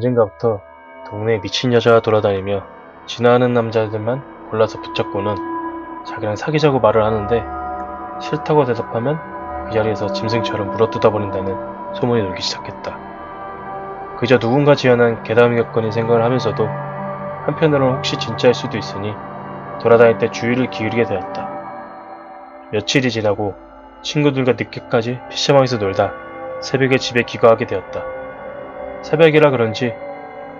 언젠가부터 동네에 미친 여자가 돌아다니며 지나가는 남자들만 골라서 붙잡고는 자기랑 사귀자고 말을 하는데 싫다고 대답하면 그 자리에서 짐승처럼 물어뜯어 버린다는 소문이 돌기 시작했다. 그저 누군가 지어낸 괴담이었거니 생각을 하면서도 한편으로는 혹시 진짜일 수도 있으니 돌아다닐 때 주의를 기울이게 되었다. 며칠이 지나고 친구들과 늦게까지 PC방에서 놀다 새벽에 집에 귀가하게 되었다. 새벽이라 그런지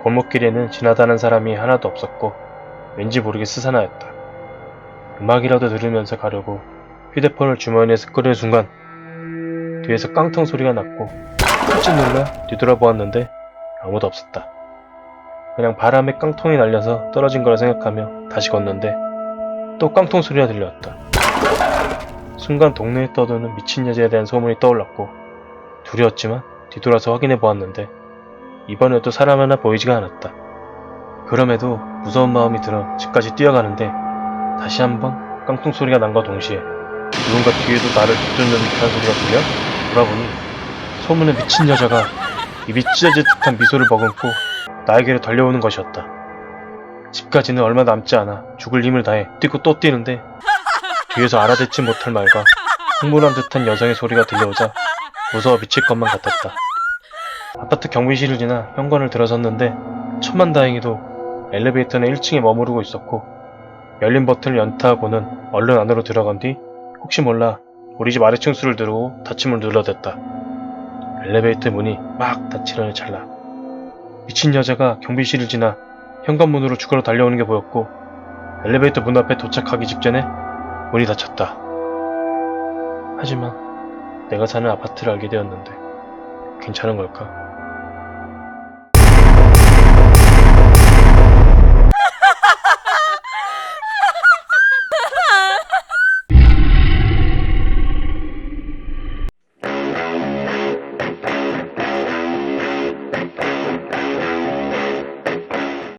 골목길에는 지나다니는 사람이 하나도 없었고 왠지 모르게 스산하였다. 음악이라도 들으면서 가려고 휴대폰을 주머니에서 꺼내는 순간 뒤에서 깡통 소리가 났고 깜짝 놀라 뒤돌아보았는데 아무도 없었다. 그냥 바람에 깡통이 날려서 떨어진 거라 생각하며 다시 걷는데 또 깡통 소리가 들려왔다. 순간 동네에 떠도는 미친 여자에 대한 소문이 떠올랐고 두려웠지만 뒤돌아서 확인해 보았는데 이번에도 사람 하나 보이지가 않았다. 그럼에도 무서운 마음이 들어 집까지 뛰어가는데 다시 한번 깡통 소리가 난과 동시에 누군가 뒤에도 나를 붙들는 듯한 소리가 들려 돌아보니 소문의 미친 여자가 입이 찢어질 듯한 미소를 머금고 나에게로 달려오는 것이었다. 집까지는 얼마 남지 않아 죽을 힘을 다해 뛰고 또 뛰는데 뒤에서 알아듣지 못할 말과 흥분한 듯한 여성의 소리가 들려오자 무서워 미칠 것만 같았다. 아파트 경비실을 지나 현관을 들어섰는데 천만다행히도 엘리베이터는 1층에 머무르고 있었고 열린 버튼을 연타하고는 얼른 안으로 들어간 뒤 혹시 몰라 우리 집 아래 층수를 누르고 닫힘을 눌러댔다. 엘리베이터 문이 막 닫히려는 찰나 미친 여자가 경비실을 지나 현관문으로 죽으러 달려오는 게 보였고 엘리베이터 문 앞에 도착하기 직전에 문이 닫혔다. 하지만 내가 사는 아파트를 알게 되었는데 괜찮은 걸까?